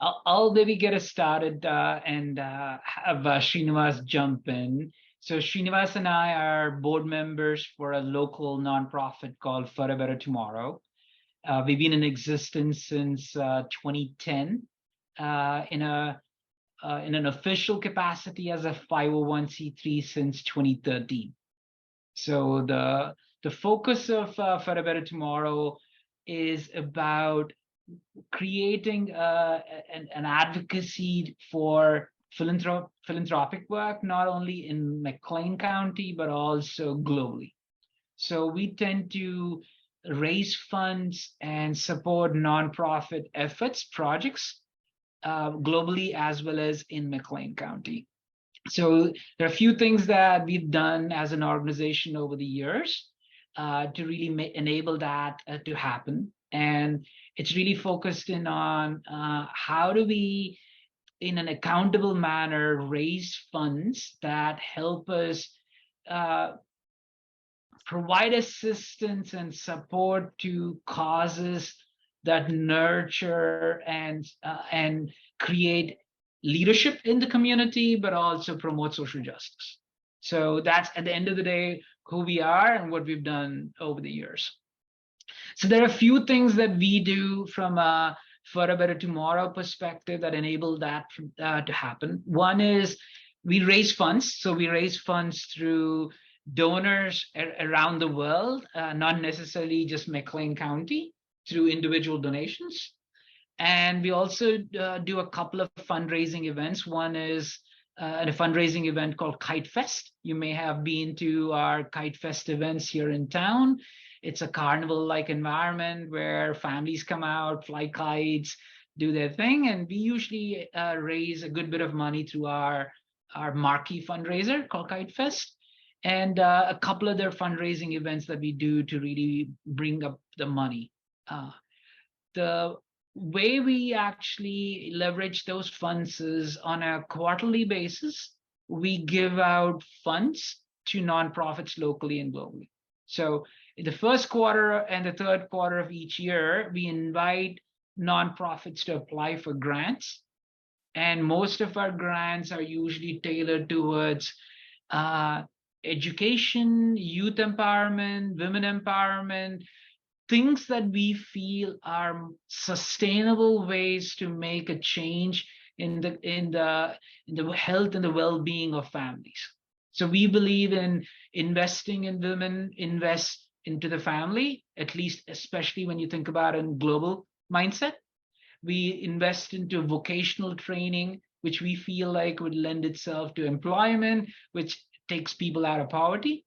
I'll maybe get us started and have Srinivas jump in. So Srinivas and I are board members for a local nonprofit called For a Better Tomorrow. We've been in existence since 2010 in a in an official capacity as a 501c3 since 2013. So the focus of For a Better Tomorrow is about creating an advocacy for philanthropic work, not only in McLean County, but also globally. So we tend to raise funds and support nonprofit efforts, projects globally as well as in McLean County. So there are a few things that we've done as an organization over the years to really enable that to happen. And it's really focused in on how do we, in an accountable manner, raise funds that help us uh, provide assistance and support to causes that nurture and create leadership in the community, but also promote social justice. So that's at the end of the day who we are and what we've done over the years. So there are a few things that we do from a For a Better Tomorrow perspective that enable that to happen. One is we raise funds. So we raise funds through donors around the world, not necessarily just McLean County, through individual donations. And we also do a couple of fundraising events. One is a fundraising event called Kite Fest. You may have been to our Kite Fest events here in town. It's a carnival-like environment where families come out, fly kites, do their thing, and we usually raise a good bit of money through our marquee fundraiser called Kite Fest, and a couple of their fundraising events that we do to really bring up the money. The way we actually leverage those funds is on a quarterly basis. We give out funds to nonprofits locally and globally. So in the first quarter and the third quarter of each year, we invite nonprofits to apply for grants. And most of our grants are usually tailored towards education, youth empowerment, women empowerment, things that we feel are sustainable ways to make a change in the health and the well-being of families. So we believe in investing in women, invest into the family, at least especially when you think about a global mindset. We invest into vocational training, which we feel like would lend itself to employment, which takes people out of poverty.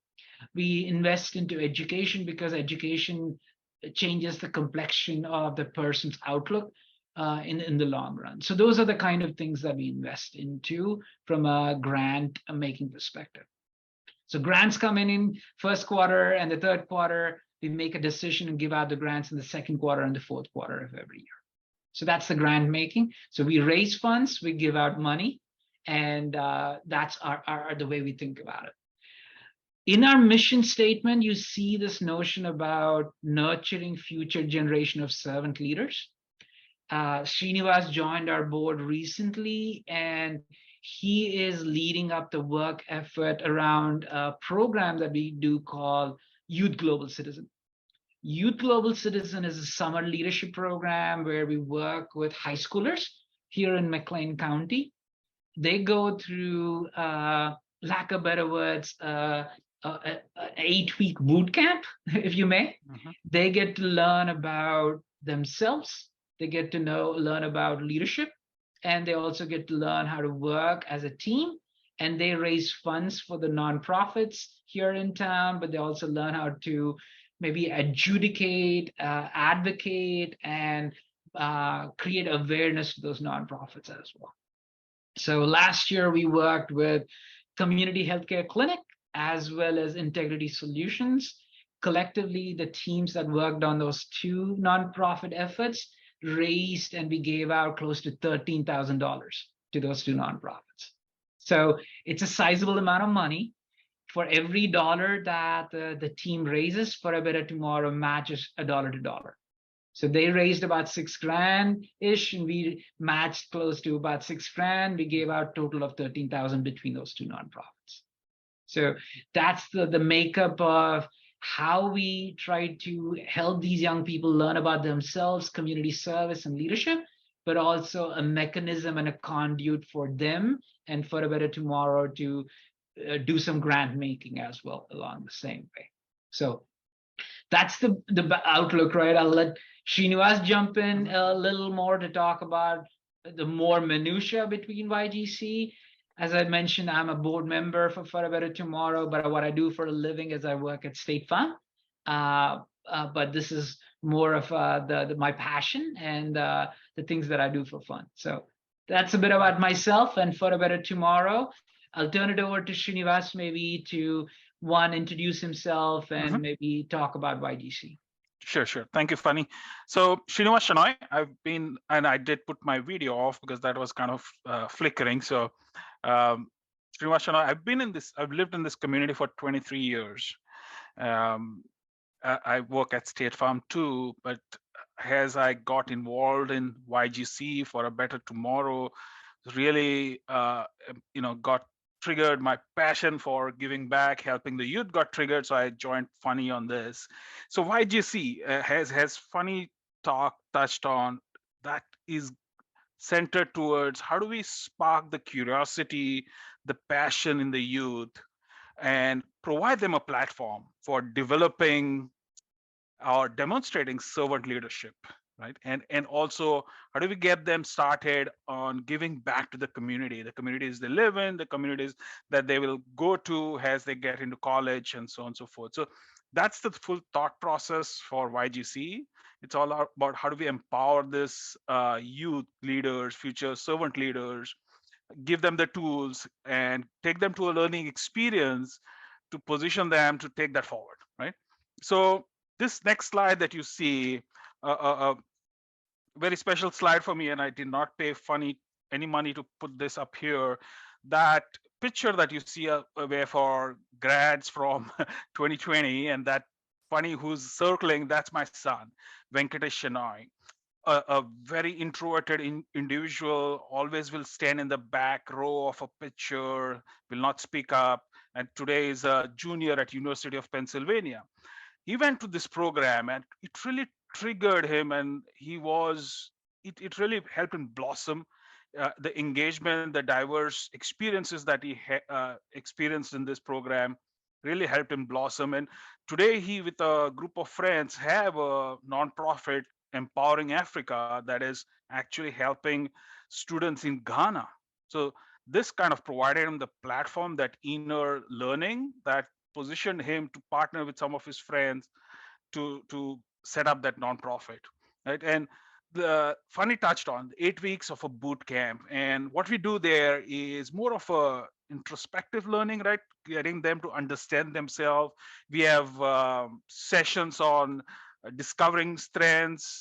We invest into education because education changes the complexion of the person's outlook in the long run. So those are the kind of things that we invest into from a grant making perspective. So grants come in first quarter and the third quarter. We make a decision and give out the grants in the second quarter and the fourth quarter of every year. So that's the grant making. So we raise funds, we give out money, and that's the way we think about it. In our mission statement, you see this notion about nurturing future generation of servant leaders. Srinivas joined our board recently, and he is leading up the work effort around a program that we do called Youth Global Citizen. Youth Global Citizen is a summer leadership program where we work with high schoolers here in McLean County. They go through, lack of better words, an 8-week boot camp, if you may. Mm-hmm. They get to learn about themselves. They get to learn about leadership, and they also get to learn how to work as a team. And they raise funds for the nonprofits here in town, but they also learn how to maybe adjudicate, advocate, and create awareness to those nonprofits as well. So last year we worked with Community Healthcare Clinic as well as Integrity Solutions. Collectively, the teams that worked on those two nonprofit efforts raised, and we gave out close to $13,000 to those two nonprofits. So it's a sizable amount of money. For every dollar that the team raises, For a Better Tomorrow matches $1 to $1. So they raised about 6 grand ish, and we matched close to about 6 grand. We gave out total of 13,000 between those two nonprofits. So that's the makeup of how we try to help these young people learn about themselves, community service, and leadership, but also a mechanism and a conduit for them and for a better tomorrow to do some grant making as well along the same way. So that's the outlook, right? I'll let Srinivas jump in a little more to talk about the more minutia between YGC. As I mentioned, I'm a board member for a better tomorrow, but what I do for a living is I work at State Farm. But this is more of my passion and the things that I do for fun. So that's a bit about myself and for a better tomorrow. I'll turn it over to Srinivas maybe to introduce himself and maybe talk about YGC. Sure. Thank you, Funny. So Srinivas Shenoy, I've been, and I did put my video off because that was kind of flickering. So Srinivas Shenoy, I've lived in this community for 23 years. I work at State Farm too, but as I got involved in YGC for a better tomorrow, really, got triggered. My passion for giving back, helping the youth got triggered. So I joined Funny on this. So YGC has Funny touched on that is centered towards how do we spark the curiosity, the passion in the youth, and provide them a platform for developing or demonstrating servant leadership, right? And also, how do we get them started on giving back to the communities they live in, the communities that they will go to as they get into college, and so on and so forth. So that's the full thought process for YGC. It's all about how do we empower this youth leaders, future servant leaders, give them the tools and take them to a learning experience to position them to take that forward, right? So this next slide that you see, a very special slide for me, and I did not pay Funny any money to put this up here. That picture that you see where for grads from 2020, and that Funny who's circling, that's my son, Venkatesh Shenoy. A very introverted individual, always will stand in the back row of a picture, will not speak up, and today is a junior at University of Pennsylvania. He went to this program and it really triggered him, and it really helped him blossom. The engagement, the diverse experiences that he experienced in this program really helped him blossom. And today he, with a group of friends, have a nonprofit, Empowering Africa, that is actually helping students in Ghana. So this kind of provided him the platform, that inner learning that positioned him to partner with some of his friends to set up that nonprofit, right? And the Funny touched on 8 weeks of a boot camp, and what we do there is more of a introspective learning, right? Getting them to understand themselves. We have sessions on discovering strengths,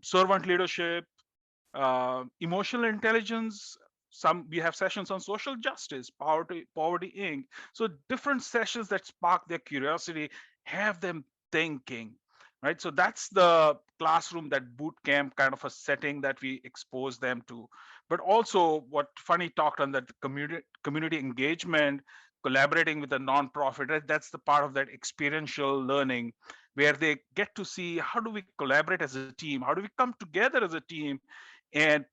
servant leadership, emotional intelligence. We have sessions on social justice, poverty Inc. So different sessions that spark their curiosity, have them thinking, right? So that's the classroom, that boot camp kind of a setting that we expose them to. But also what Funny talked on, that community engagement, collaborating with a nonprofit, right? That's the part of that experiential learning, where they get to see how do we collaborate as a team, how do we come together as a team, and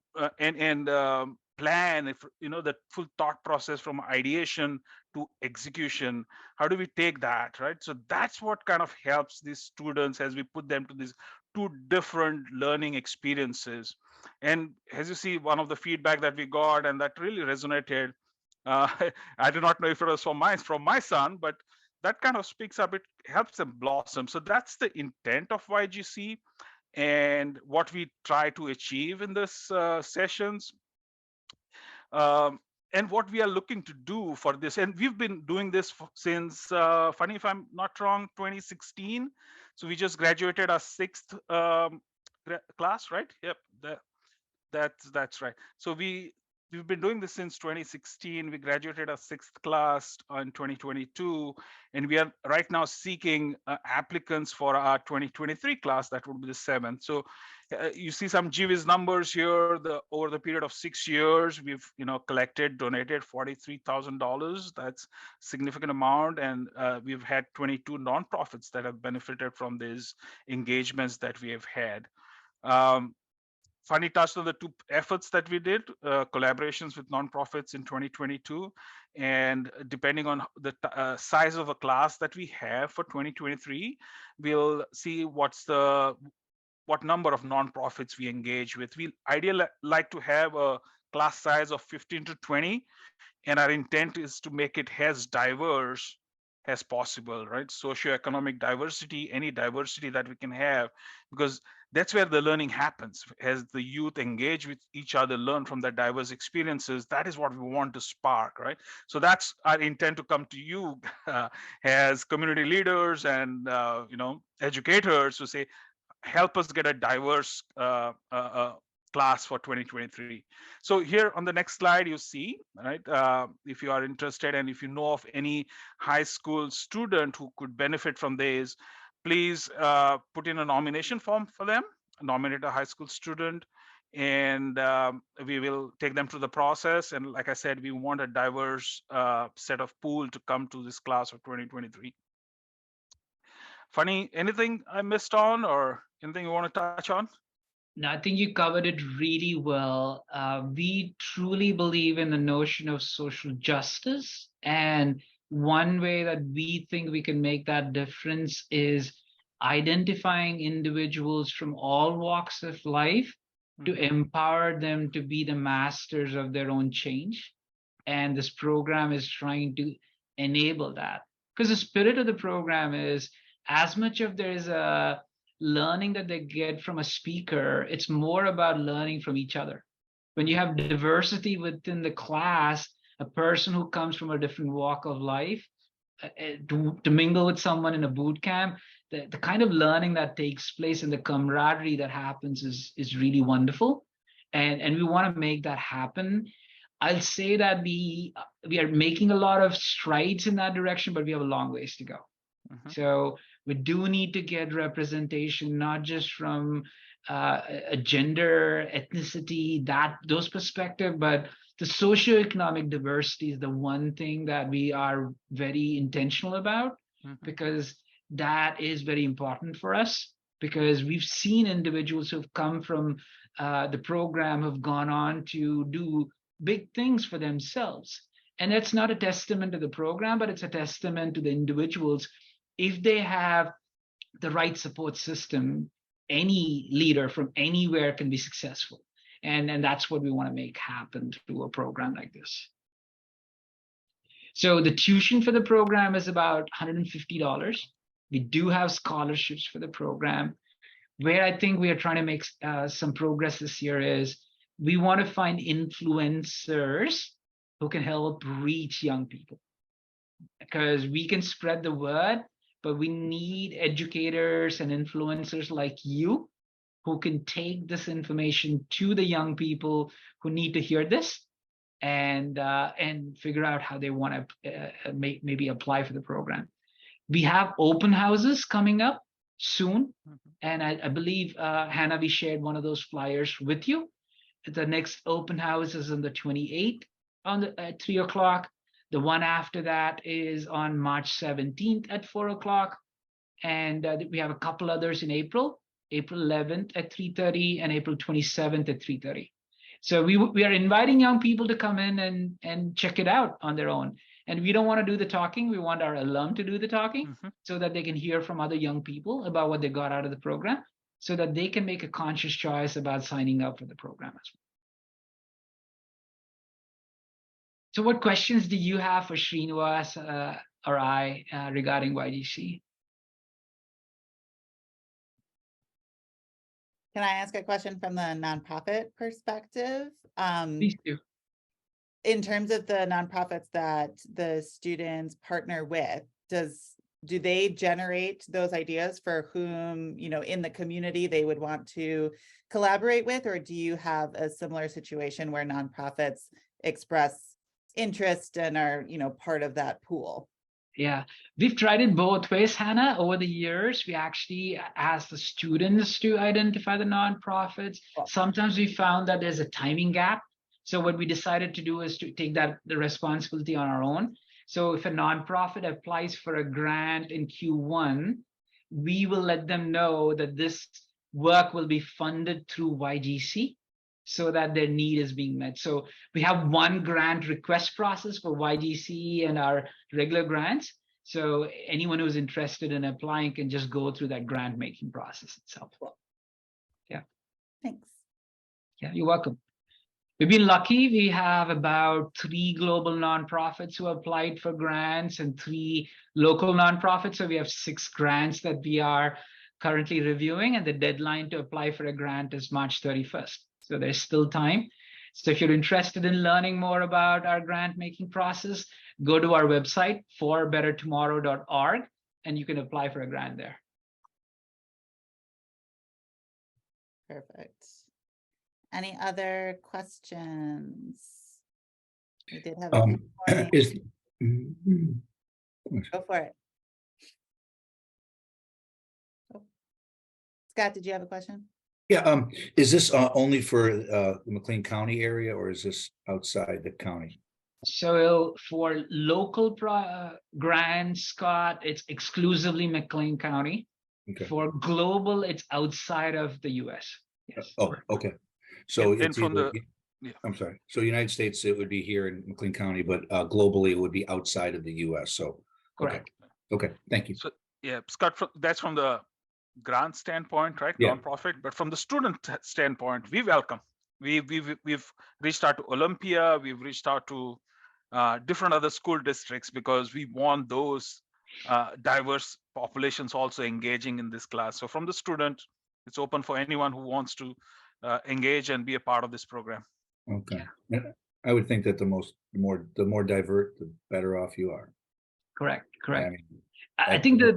plan, if the full thought process from ideation to execution. How do we take that, right? So that's what kind of helps these students as we put them to these two different learning experiences. And as you see, one of the feedback that we got, and that really resonated, uh, I do not know if it was from my son, but that kind of speaks up. It helps them blossom. So that's the intent of YGC, and what we try to achieve in this sessions, um, and what we are looking to do for this. And we've been doing this since, Funny if I'm not wrong, 2016. So we just graduated our sixth class, right? Yep, that's right. So we've been doing this since 2016. We graduated our 6th class in 2022, and we are right now seeking applicants for our 2023 class. That would be the 7th. So you see some GWIS numbers here. Over the period of 6 years, we've collected, donated $43,000. That's significant amount, and we've had 22 nonprofits that have benefited from these engagements that we have had. Fanny touched on the 2 efforts that we did, collaborations with nonprofits in 2022. And depending on the size of a class that we have for 2023, we'll see what number of nonprofits we engage with. We ideally like to have a class size of 15 to 20, and our intent is to make it as diverse as possible, right? Socioeconomic diversity, any diversity that we can have, because that's where the learning happens. As the youth engage with each other, learn from their diverse experiences, that is what we want to spark, right? So that's our intent to come to you as community leaders and educators to say, help us get a diverse class for 2023. So here on the next slide, you see, right, if you are interested and if you know of any high school student who could benefit from this, please put in a nomination form for them, nominate a high school student, and we will take them through the process. And like I said, we want a diverse set of pool to come to this class of 2023. Funny, anything I missed on or anything you want to touch on? No, I think you covered it really well. We truly believe in the notion of social justice. And one way that we think we can make that difference is identifying individuals from all walks of life to empower them to be the masters of their own change. And this program is trying to enable that. Because the spirit of the program is, as much of there is a learning that they get from a speaker, it's more about learning from each other. When you have diversity within the class, a person who comes from a different walk of life, to mingle with someone in a boot camp, the kind of learning that takes place and the camaraderie that happens is really wonderful. And we want to make that happen. I'll say that we are making a lot of strides in that direction, but we have a long ways to go. So we do need to get representation, not just from a gender, ethnicity, those perspectives, but the socioeconomic diversity is the one thing that we are very intentional about, because that is very important for us, because we've seen individuals who've come from the program have gone on to do big things for themselves. And that's not a testament to the program, but it's a testament to the individuals. If they have the right support system, any leader from anywhere can be successful. And that's what we want to make happen through a program like this. So the tuition for the program is about $150. We do have scholarships for the program. Where I think we are trying to make some progress this year is we want to find influencers who can help reach young people, because we can spread the word, but we need educators and influencers like you who can take this information to the young people who need to hear this and figure out how they want to maybe apply for the program. We have open houses coming up soon. And I believe, Hannah, we shared one of those flyers with you. The next open house is on the 28th at 3 o'clock. The one after that is on March 17th at 4 o'clock. And we have a couple others in April 11th at 3:30 and April 27th at 3:30. So we are inviting young people to come in and check it out on their own. And we don't want to do the talking. We want our alum to do the talking so that they can hear from other young people about what they got out of the program, so that they can make a conscious choice about signing up for the program as well. So what questions do you have for Srinivas or I regarding YGC? Can I ask a question from the nonprofit perspective? Please do. In terms of the nonprofits that the students partner with, does do they generate those ideas for whom, in the community they would want to collaborate with? Or do you have a similar situation where nonprofits express interest and are, part of that pool? Yeah, we've tried it both ways, Hannah. Over the years, we actually asked the students to identify the nonprofits. Cool. Sometimes we found that there's a timing gap. So what we decided to do is to take the responsibility on our own. So if a nonprofit applies for a grant in Q1, we will let them know that this work will be funded through YGC so that their need is being met. So we have one grant request process for YGC and our regular grants. So anyone who's interested in applying can just go through that grant making process itself. Yeah. Thanks. Yeah, you're welcome. We've been lucky. We have about 3 global nonprofits who applied for grants and 3 local nonprofits. So we have 6 grants that we are currently reviewing, and the deadline to apply for a grant is March 31st. So there's still time. So if you're interested in learning more about our grant making process, go to our website, forbettertomorrow.org, and you can apply for a grant there. Perfect. Any other questions? We did have Go for it. Oh. Scott, did you have a question? Yeah, is this only for the McLean County area, or is this outside the county? So for local grants, Scott, it's exclusively McLean County. Okay. For global, it's outside of the US. Yes. Oh, okay. So And it's from either, yeah. I'm sorry. So United States, it would be here in McLean County, but globally it would be outside of the US. So Correct. Okay, thank you. So yeah, Scott, that's from the grant standpoint, right? Yeah. Nonprofit, but from the student standpoint, we welcome. We've reached out to Olympia, we've reached out to different other school districts because we want those diverse populations also engaging in this class. So from the student, it's open for anyone who wants to engage and be a part of this program. Okay. Yeah. I would think that the more divert, the better off you are. Correct. I mean, I think the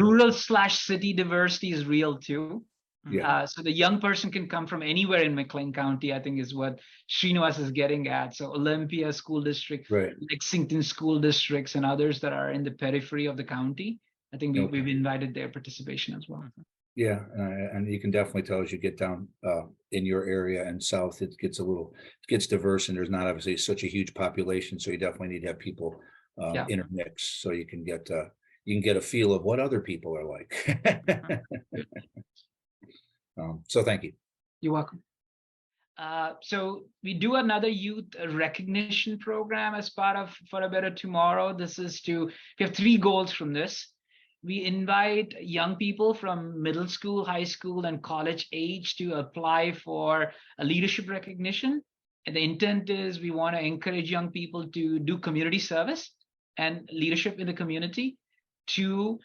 rural/city diversity is real too. Yeah. So the young person can come from anywhere in McLean County, I think is what Srinivas is getting at. So Olympia School District, right, Lexington School Districts, and others that are in the periphery of the county. I think we've invited their participation as well. Yeah, and you can definitely tell as you get down in your area and south, it gets diverse, and there's not obviously such a huge population. So you definitely need to have people intermix, so you can get a feel of what other people are like. So thank you. You're welcome. So we do another youth recognition program as part of For a Better Tomorrow. We have 3 goals from this. We invite young people from middle school, high school, and college age to apply for a leadership recognition. And the intent is we want to encourage young people to do community service and leadership in the community. 2,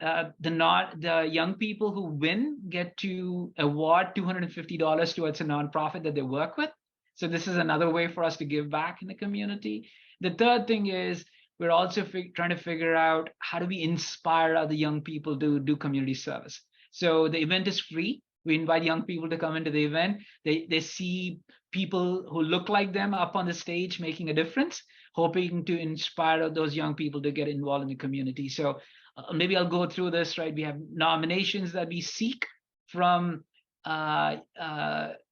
the young people who win get to award $250 towards a nonprofit that they work with. So this is another way for us to give back in the community. The third thing is we're also trying to figure out how do we inspire other young people to do community service. So the event is free. We invite young people to come into the event. They see people who look like them up on the stage making a difference, hoping to inspire those young people to get involved in the community. So maybe I'll go through this, right? We have nominations that we seek from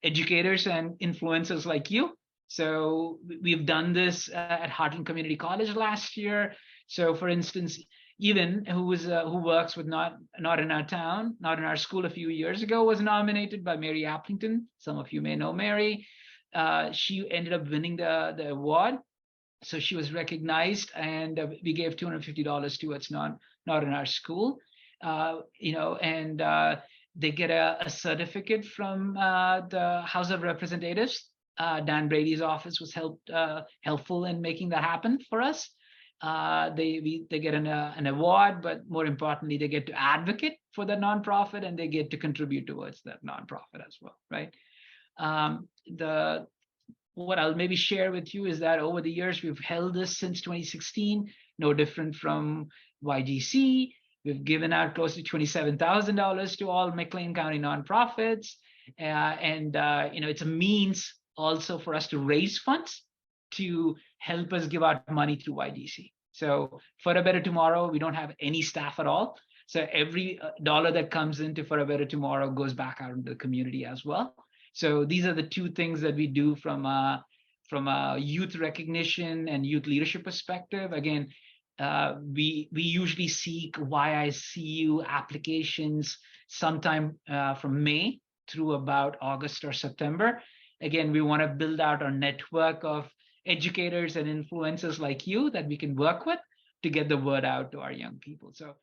educators and influencers like you. So we've done this at Heartland Community College last year. So for instance, Even who works with not in our town, not in our school a few years ago, was nominated by Mary Applington. Some of you may know Mary. She ended up winning the award. So she was recognized, and we gave $250 towards not in our school. They get a certificate from the House of Representatives. Dan Brady's office was helpful in making that happen for us. They get an award, but more importantly, they get to advocate for the nonprofit, and they get to contribute towards that nonprofit as well, right? What I'll maybe share with you is that over the years, we've held this since 2016. no different from YGC. We've given out close to $27,000 to all McLean County nonprofits. It's a means also for us to raise funds to help us give out money through YGC. So for a better tomorrow, we don't have any staff at all. So every dollar that comes into For a Better Tomorrow goes back out into the community as well. So these are the two things that we do from a youth recognition and youth leadership perspective. Again, we usually seek YICU applications sometime from May through about August or September. Again, we want to build out our network of educators and influencers like you that we can work with to get the word out to our young people. So